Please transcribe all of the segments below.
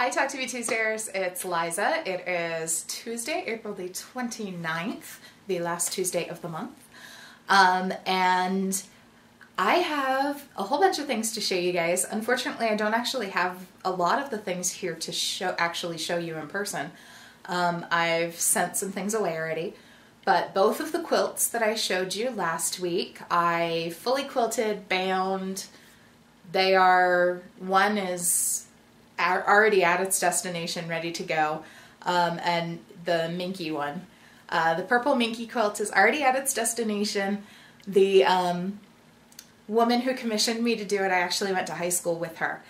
Hi Talk to Me Tuesdayers, it's Liza. It is Tuesday, April the 29th, the last Tuesday of the month. And I have a whole bunch of things to show you guys. Unfortunately, I don't actually have a lot of the things here to show you in person. I've sent some things away already, but both of the quilts that I showed you last week, I fully quilted, bound. They are, one is already at its destination, ready to go, and the minky one. The purple minky quilt is already at its destination. The woman who commissioned me to do it, I actually went to high school with her.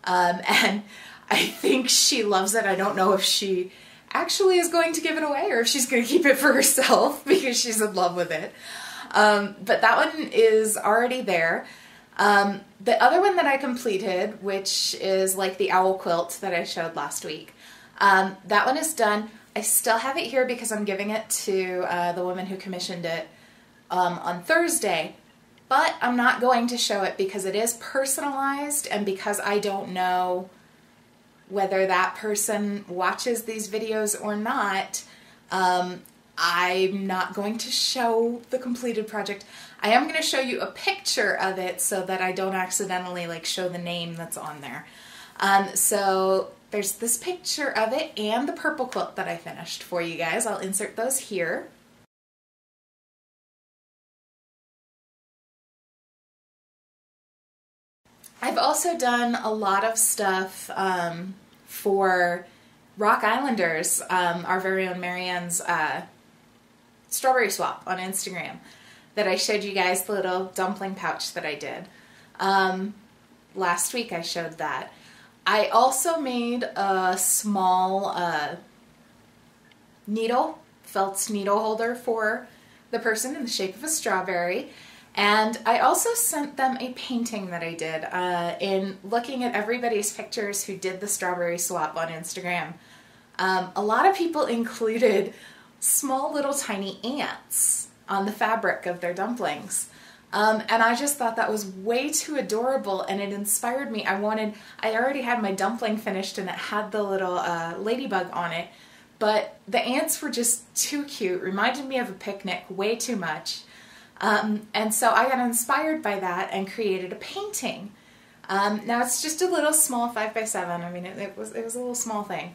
And I think she loves it. I don't know if she actually is going to give it away or if she's going to keep it for herself because she's in love with it. But that one is already there. The other one that I completed, which is like the owl quilt that I showed last week, that one is done. I still have it here because I'm giving it to the woman who commissioned it on Thursday, but I'm not going to show it because it is personalized and because I don't know whether that person watches these videos or not. I'm not going to show the completed project. I am going to show you a picture of it so that I don't accidentally show the name that's on there. So there's this picture of it and the purple quilt that I finished for you guys. I'll insert those here. I've also done a lot of stuff for Rock Islanders, our very own Marianne's strawberry swap on Instagram that I showed you guys, the little dumpling pouch that I did. Last week I showed that. I also made a small felt needle holder for the person in the shape of a strawberry. And I also sent them a painting that I did. In looking at everybody's pictures who did the strawberry swap on Instagram, a lot of people included small little tiny ants on the fabric of their dumplings. And I just thought that was way too adorable and it inspired me. I already had my dumpling finished and it had the little ladybug on it, but the ants were just too cute, reminded me of a picnic way too much. And so I got inspired by that and created a painting. Now it's just a little small 5x7. I mean, it was a little small thing.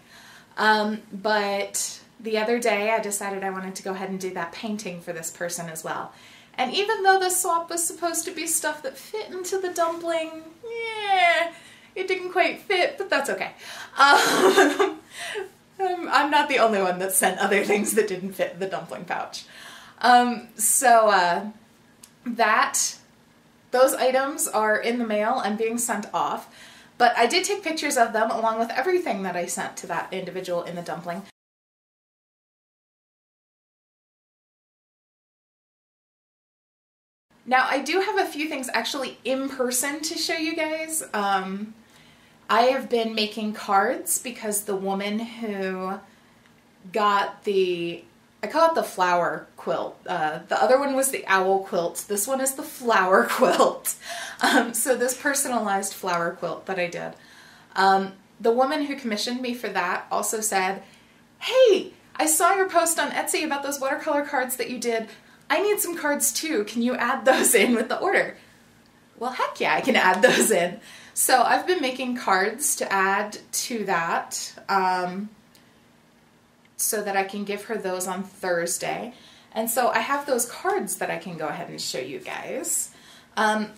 But the other day I decided I wanted to go ahead and do that painting for this person as well. And even though the swap was supposed to be stuff that fit into the dumpling, yeah, it didn't quite fit, but that's okay. I'm not the only one that sent other things that didn't fit the dumpling pouch. Those items are in the mail and being sent off, but I did take pictures of them along with everything that I sent to that individual in the dumpling. Now I do have a few things actually in person to show you guys. I have been making cards because the woman who got I call it the flower quilt. The other one was the owl quilt. This one is the flower quilt. So this personalized flower quilt that I did. The woman who commissioned me for that also said, "Hey, I saw your post on Etsy about those watercolor cards that you did. I need some cards too. Can you add those in with the order?" Well, heck yeah, I can add those in. So I've been making cards to add to that. So that I can give her those on Thursday. And so I have those cards that I can go ahead and show you guys.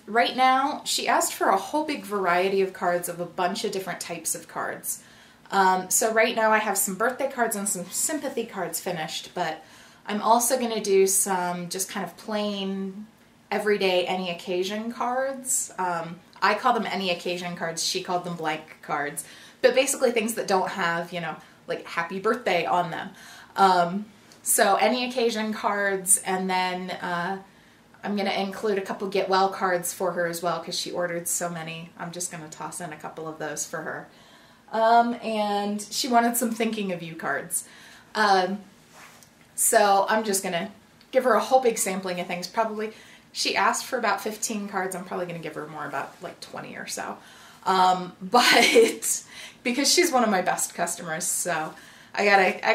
Right now, she asked for a whole big variety of cards of a bunch of different types of cards. So right now I have some birthday cards and some sympathy cards finished, but I'm also going to do some just kind of plain, everyday, any occasion cards. I call them any occasion cards, she called them blank cards, but basically things that don't have, like happy birthday on them. So any occasion cards, and then I'm going to include a couple get well cards for her as well because she ordered so many. I'm just going to toss in a couple of those for her. And she wanted some thinking of you cards. So I'm just going to give her a whole big sampling of things. She asked for about 15 cards. I'm probably going to give her more, about like 20 or so. But because she's one of my best customers, so I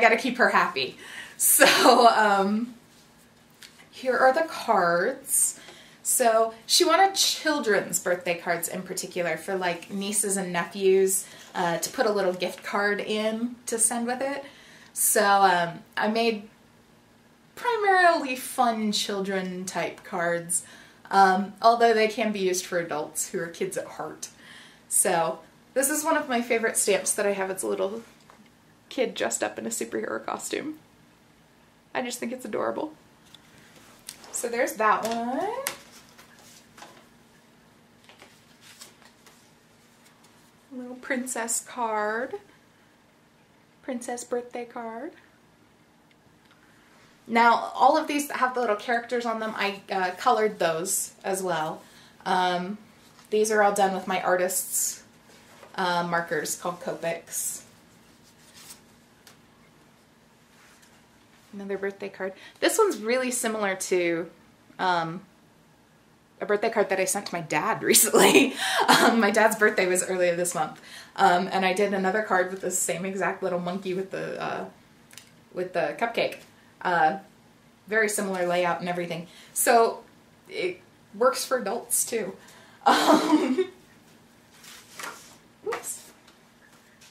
gotta keep her happy. So here are the cards. So she wanted children's birthday cards in particular for like nieces and nephews to put a little gift card in to send with it. So I made primarily fun children type cards, although they can be used for adults who are kids at heart. So this is one of my favorite stamps that I have. It's a little kid dressed up in a superhero costume. I just think it's adorable. So there's that one. A little princess card. Princess birthday card. Now, all of these that have the little characters on them, I colored those as well. These are all done with my artist's markers called Copics. Another birthday card. This one's really similar to a birthday card that I sent to my dad recently. My dad's birthday was earlier this month, and I did another card with the same exact little monkey with the cupcake. Very similar layout and everything. So it works for adults too. Oops.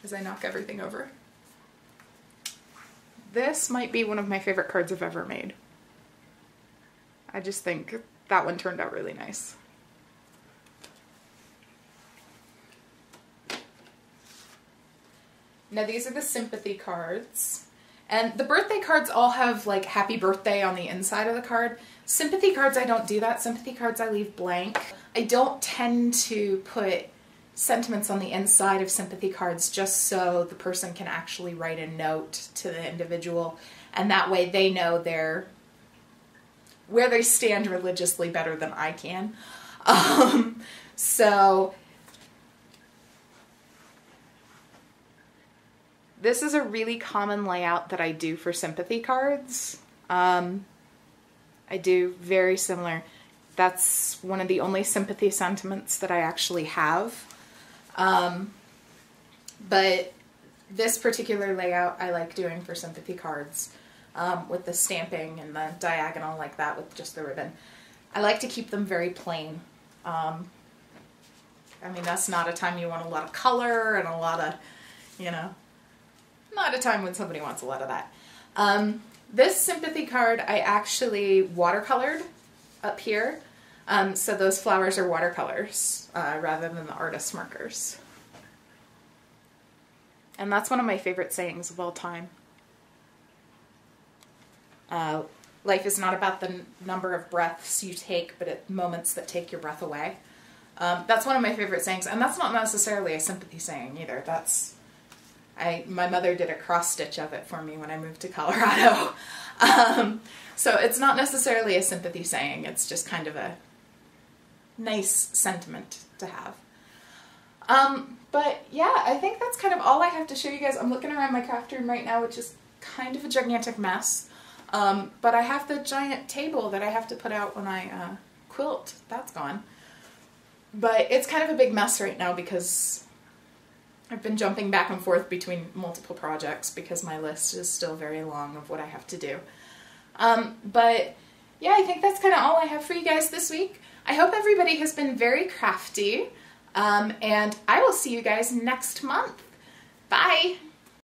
As I knock everything over. This might be one of my favorite cards I've ever made. I just think that one turned out really nice. Now these are the sympathy cards. And the birthday cards all have like happy birthday on the inside of the card. Sympathy cards, I don't do that. Sympathy cards I leave blank. I don't tend to put sentiments on the inside of sympathy cards just so the person can actually write a note to the individual, and that way they know where they stand religiously better than I can. So this is a really common layout that I do for sympathy cards. I do very similar. That's one of the only sympathy sentiments that I actually have. But this particular layout I like doing for sympathy cards, with the stamping and the diagonal like that with just the ribbon. I like to keep them very plain. I mean, that's not a time you want a lot of color and a lot of, you know, not a time when somebody wants a lot of that. This sympathy card I actually watercolored up here. So those flowers are watercolors rather than the artist's markers. And that's one of my favorite sayings of all time. Life is not about the number of breaths you take, but it's moments that take your breath away. That's one of my favorite sayings, and that's not necessarily a sympathy saying either. My mother did a cross stitch of it for me when I moved to Colorado. So it's not necessarily a sympathy saying, it's just kind of a nice sentiment to have. But yeah, I think that's kind of all I have to show you guys. I'm looking around my craft room right now, which is kind of a gigantic mess. But I have the giant table that I have to put out when I quilt. That's gone. But it's kind of a big mess right now because I've been jumping back and forth between multiple projects because my list is still very long of what I have to do. But yeah, I think that's kind of all I have for you guys this week. I hope everybody has been very crafty, and I will see you guys next month.